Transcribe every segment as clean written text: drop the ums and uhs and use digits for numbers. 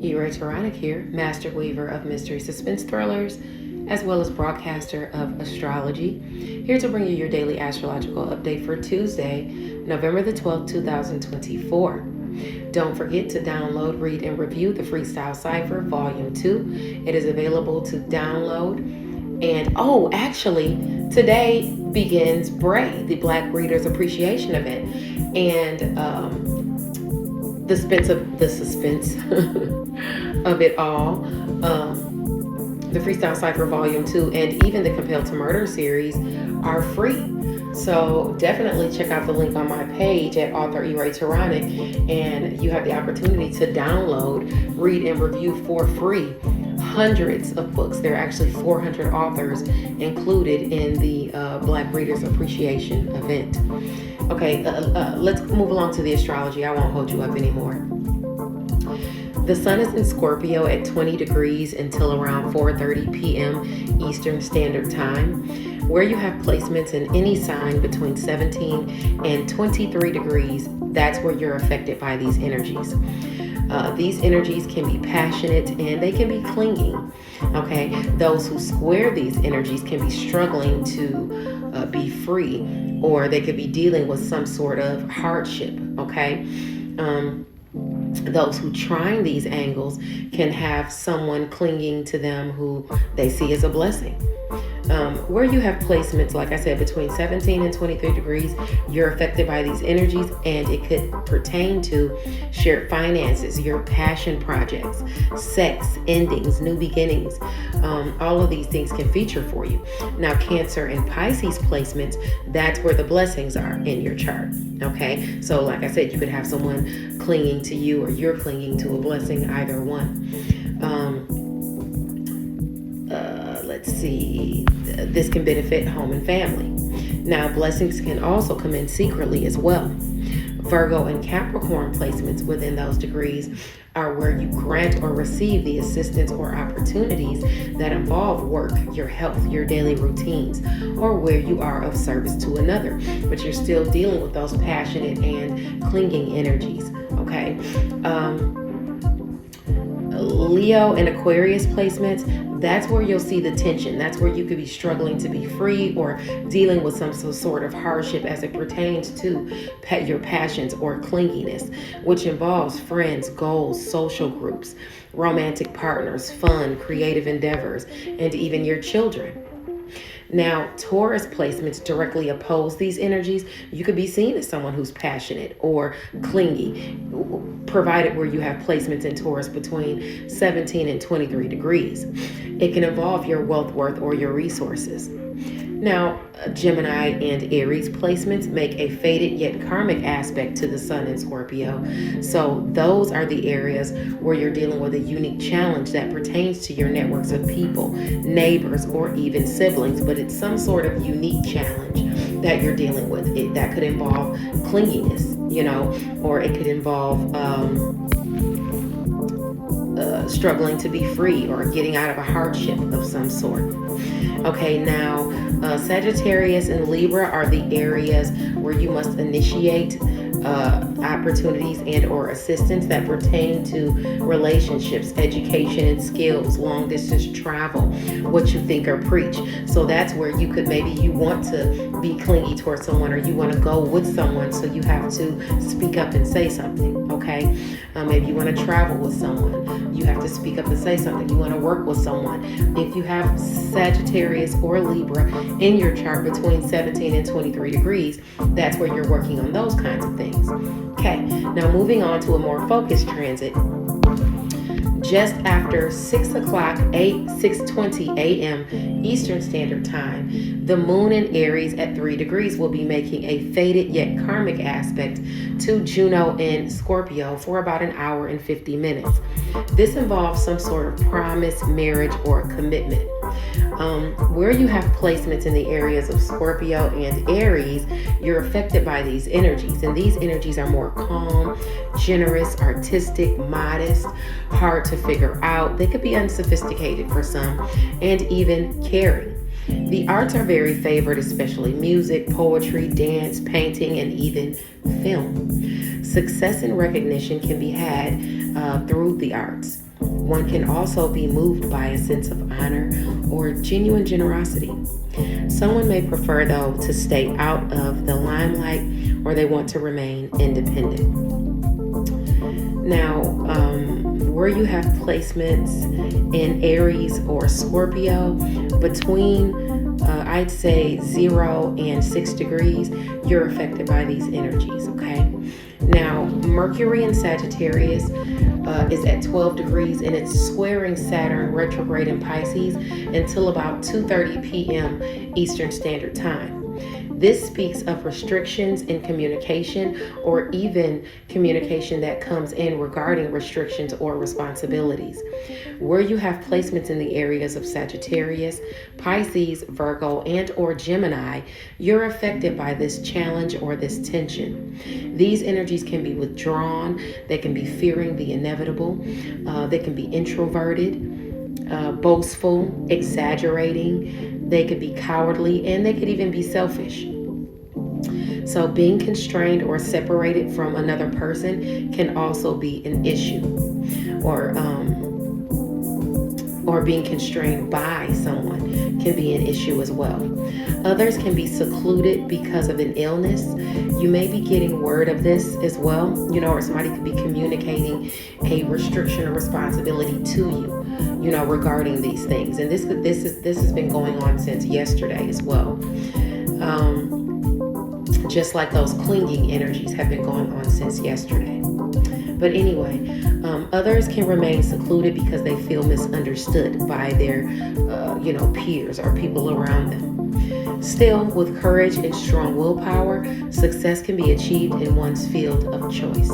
Tyrannic here, master weaver of mystery suspense thrillers, as well as broadcaster of Astrology, here to bring you your daily astrological update for Tuesday, November the 12th, 2024. Don't forget to download, read, and review the Freestyle Cypher Volume 2. It is available to download. And actually, today begins Bray, the Black Readers Appreciation event. And the suspense of it all, the Freestyle Cypher Volume 2 and even the Compelled to Murder series are free. So definitely check out the link on my page at author Tyrannic, and you have the opportunity to download, read, and review for free hundreds of books. There are actually 400 authors included in the Black Readers Appreciation event. Okay, let's move along to the astrology. I won't hold you up anymore. The sun is in Scorpio at 20 degrees until around 4:30 p.m. Eastern Standard Time. Where you have placements in any sign between 17 and 23 degrees, that's where you're affected by these energies. These energies can be passionate and they can be clinging. Okay, those who square these energies can be struggling to be free, or they could be dealing with some sort of hardship. Okay. Those who trine these angles can have someone clinging to them who they see as a blessing. Where you have placements, like I said, between 17 and 23 degrees, you're affected by these energies, and it could pertain to shared finances, your passion projects, sex, endings, new beginnings. All of these things can feature for you. Now, Cancer and Pisces placements, that's where the blessings are in your chart. Okay, so like I said, you could have someone clinging to you, or you're clinging to a blessing, either one. Let's see, this can benefit home and family. Now, blessings can also come in secretly as well. Virgo and Capricorn placements within those degrees are where you grant or receive the assistance or opportunities that involve work, your health, your daily routines, or where you are of service to another, but you're still dealing with those passionate and clinging energies. Okay. Leo and Aquarius placements, that's where you'll see the tension. That's where you could be struggling to be free or dealing with some sort of hardship as it pertains to your passions or clinginess, which involves friends, goals, social groups, romantic partners, fun, creative endeavors, and even your children. Now, Taurus placements directly oppose these energies. You could be seen as someone who's passionate or clingy, provided where you have placements in Taurus between 17 and 23 degrees. It can involve your wealth, worth, or your resources. Now, Gemini and Aries placements make a fated yet karmic aspect to the sun in Scorpio. So those are the areas where you're dealing with a unique challenge that pertains to your networks of people, neighbors, or even siblings, but it's some sort of unique challenge that you're dealing with. That could involve clinginess, or it could involve struggling to be free or getting out of a hardship of some sort. Okay, now Sagittarius and Libra are the areas where you must initiate opportunities and or assistance that pertain to relationships, education and skills, long distance travel, what you think or preach. So that's where you want to be clingy towards someone, or you want to go with someone, so you have to speak up and say something. Okay, maybe you want to travel with someone, you have to speak up and say something. You want to work with someone. If you have Sagittarius or Libra in your chart between 17 and 23 degrees, that's where you're working on those kinds of things. Okay, now moving on to a more focused transit. Just after 6:20 a.m. Eastern Standard Time, the moon in Aries at 3 degrees will be making a fated yet karmic aspect to Juno in Scorpio for about an hour and 50 minutes. This involves some sort of promise, marriage, or commitment. Where you have placements in the areas of Scorpio and Aries, you're affected by these energies, and these energies are more calm, generous, artistic, modest, hard to figure out. They could be unsophisticated for some, and even caring. The arts are very favored, especially music, poetry, dance, painting, and even film. Success and recognition can be had through the arts. One can also be moved by a sense of honor or genuine generosity. Someone may prefer, though, to stay out of the limelight, or they want to remain independent. Now, where you have placements in Aries or Scorpio between, I'd say 0 and 6 degrees, you're affected by these energies, okay? Now, Mercury in Sagittarius is at 12 degrees, and it's squaring Saturn retrograde in Pisces until about 2:30 p.m. Eastern Standard Time. This speaks of restrictions in communication, or even communication that comes in regarding restrictions or responsibilities. Where you have placements in the areas of Sagittarius, Pisces, Virgo, and or Gemini, you're affected by this challenge or this tension. These energies can be withdrawn, they can be fearing the inevitable, they can be introverted, boastful, exaggerating, they could be cowardly, and they could even be selfish. So being constrained or separated from another person can also be an issue, or being constrained by someone can be an issue as well. Others can be secluded because of an illness. You may be getting word of this as well, or somebody could be communicating a restriction or responsibility to you, regarding these things. And this has been going on since yesterday as well. Just like those clinging energies have been going on since yesterday. But anyway, others can remain secluded because they feel misunderstood by their, peers or people around them. Still, with courage and strong willpower, success can be achieved in one's field of choice.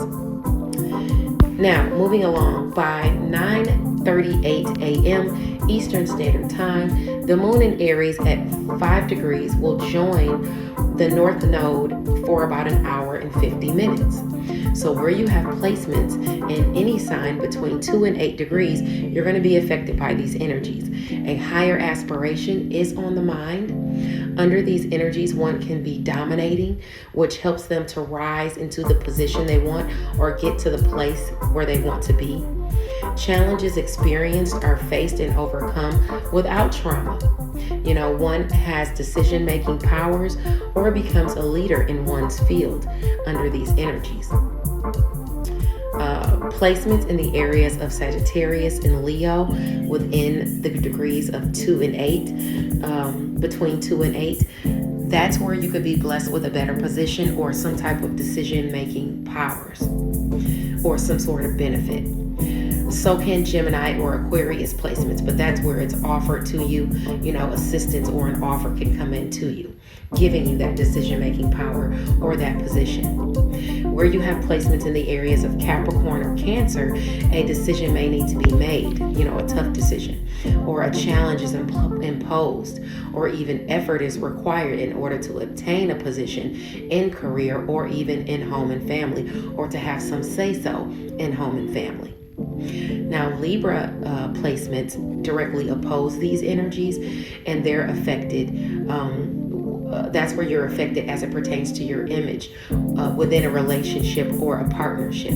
Now, moving along, by 9:38 a.m. Eastern Standard Time, the moon in Aries at 5 degrees will join the North Node for about an hour and 50 minutes. So where you have placements in any sign between 2 and 8 degrees, you're going to be affected by these energies. A higher aspiration is on the mind. Under these energies, one can be dominating, which helps them to rise into the position they want or get to the place where they want to be. Challenges experienced are faced and overcome without trauma. One has decision-making powers or becomes a leader in one's field under these energies. Placements in the areas of Sagittarius and Leo within the degrees of 2 and 8, between 2 and 8, that's where you could be blessed with a better position or some type of decision-making powers or some sort of benefit. So can Gemini or Aquarius placements, but that's where it's offered to you, assistance or an offer can come into you, giving you that decision-making power or that position. Where you have placements in the areas of Capricorn or Cancer, a decision may need to be made, a tough decision, or a challenge is imposed, or even effort is required in order to obtain a position in career or even in home and family, or to have some say-so in home and family. Now, Libra placements directly oppose these energies, and they're affected. That's where you're affected as it pertains to your image within a relationship or a partnership.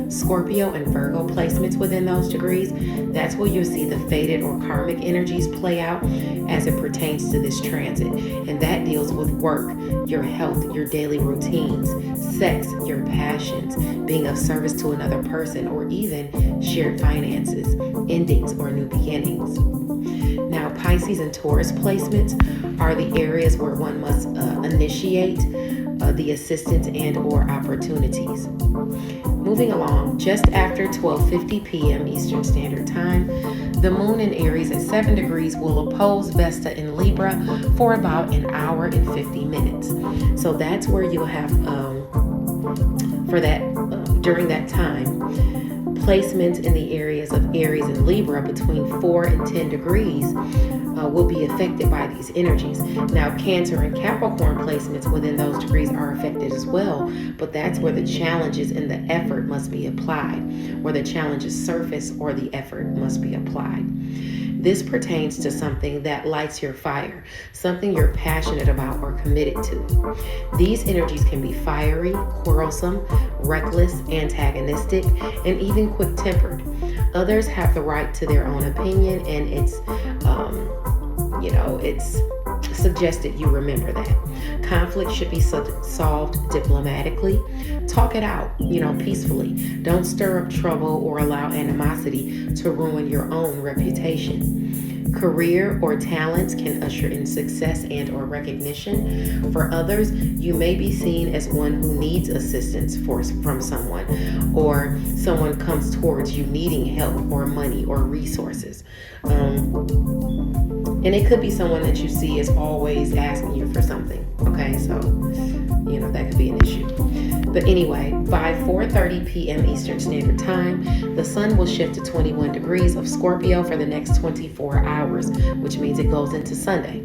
Scorpio and Virgo placements within those degrees, that's where you'll see the fated or karmic energies play out as it pertains to this transit. And that deals with work, your health, your daily routines, sex, your passions, being of service to another person, or even shared finances, endings, or new beginnings. Now, Pisces and Taurus placements are the areas where one must initiate the assistance and or opportunities. Moving along, just after 12:50 p.m. Eastern Standard Time, the moon in Aries at 7 degrees will oppose Vesta in Libra for about an hour and 50 minutes. So that's where you'll have, during that time, placements in the areas of Aries and Libra between 4 and 10 degrees will be affected by these energies. Now, Cancer and Capricorn placements within those degrees are affected as well, but that's where the challenges and the effort must be applied, where the challenges surface or the effort must be applied. This pertains to something that lights your fire, something you're passionate about or committed to. These energies can be fiery, quarrelsome, reckless, antagonistic, and even quick-tempered. Others have the right to their own opinion, and it's suggested you remember that. Conflict should be solved diplomatically. Talk it out, peacefully. Don't stir up trouble or allow animosity to ruin your own reputation. Career or talents can usher in success and or recognition. For others, you may be seen as one who needs assistance from someone, or someone comes towards you needing help or money or resources. And it could be someone that you see is always asking you for something. Okay, so that could be an issue. But anyway, by 4:30 p.m. Eastern Standard Time, the sun will shift to 21 degrees of Scorpio for the next 24 hours, which means it goes into Sunday.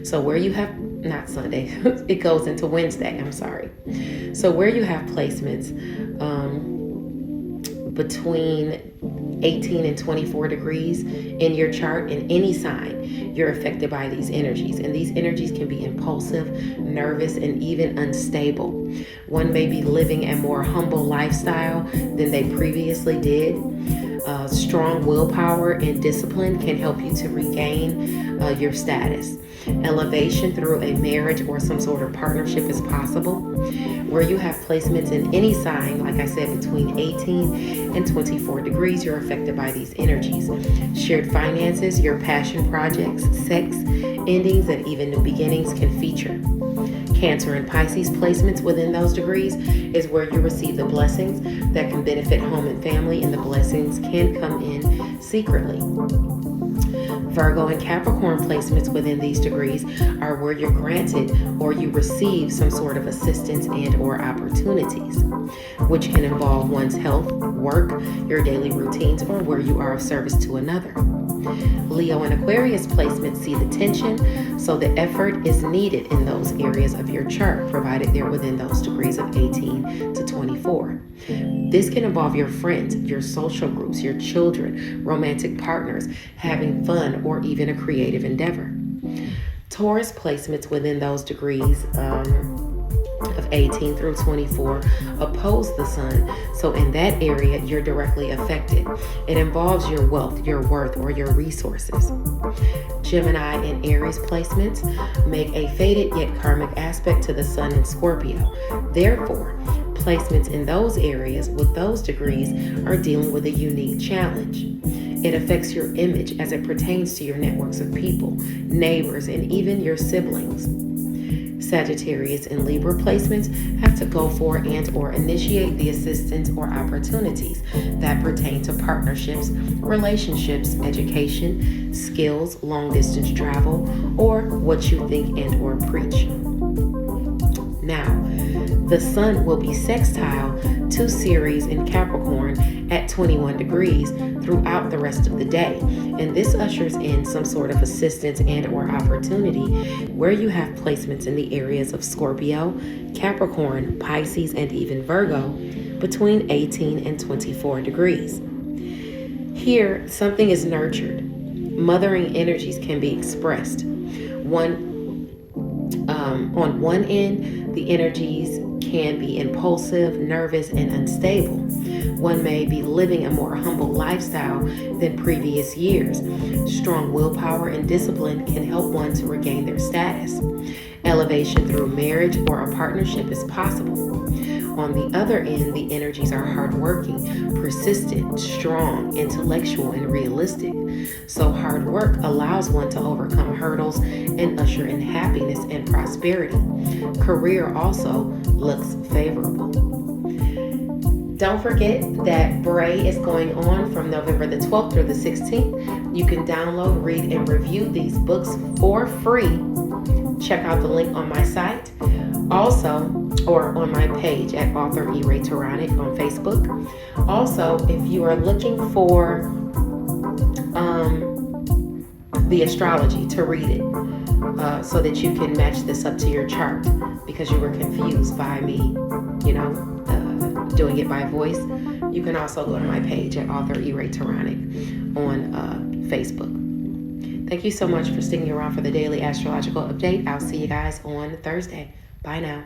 So where you have, not Sunday, it goes into Wednesday, I'm sorry. So where you have placements between 18 and 24 degrees in your chart in any sign, you're affected by these energies. And these energies can be impulsive, nervous, and even unstable. One may be living a more humble lifestyle than they previously did. Strong willpower and discipline can help you to regain your status. Elevation through a marriage or some sort of partnership is possible. Where you have placements in any sign, like I said, between 18 and 24 degrees, you're affected by these energies. Shared finances, your passion projects, sex, endings, and even new beginnings can feature. Cancer and Pisces placements within those degrees is where you receive the blessings that can benefit home and family, and the blessings can come in secretly. Virgo and Capricorn placements within these degrees are where you're granted or you receive some sort of assistance and or opportunities, which can involve one's health, work, your daily routines, or where you are of service to another. Leo and Aquarius placements see the tension, so the effort is needed in those areas of your chart, provided they're within those degrees of 18 to 24. This can involve your friends, your social groups, your children, romantic partners, having fun, or even a creative endeavor. Taurus placements within those degrees of 18 through 24 oppose the sun, so in that area you're directly affected. It involves your wealth, your worth, or your resources. Gemini and Aries placements make a fated yet karmic aspect to the sun in Scorpio. Therefore, placements in those areas with those degrees are dealing with a unique challenge. It affects your image as it pertains to your networks of people, neighbors, and even your siblings. Sagittarius and Libra placements have to go for and or initiate the assistance or opportunities that pertain to partnerships, relationships, education, skills, long distance travel, or what you think and or preach. Now, the sun will be sextile to Ceres in Capricorn at 21 degrees throughout the rest of the day. And this ushers in some sort of assistance and or opportunity where you have placements in the areas of Scorpio, Capricorn, Pisces, and even Virgo between 18 and 24 degrees. Here, something is nurtured. Mothering energies can be expressed. On one end, the energies can be impulsive, nervous, and unstable. One may be living a more humble lifestyle than previous years. Strong willpower and discipline can help one to regain their status. Elevation through marriage or a partnership is possible. On the other end, the energies are hardworking, persistent, strong, intellectual, and realistic. So hard work allows one to overcome hurdles and usher in happiness and prosperity. Career also looks favorable. Don't forget that Bray is going on from November the 12th through the 16th. You can download, read, and review these books for free. Check out the link on my site. Also, or on my page at author E. Ray Taronic on Facebook. Also, if you are looking for the astrology, to read it so that you can match this up to your chart because you were confused by me, doing it by voice, you can also go to my page at author E. Ray Taronic on Facebook. Thank you so much for sticking around for the daily astrological update. I'll see you guys on Thursday. Bye now.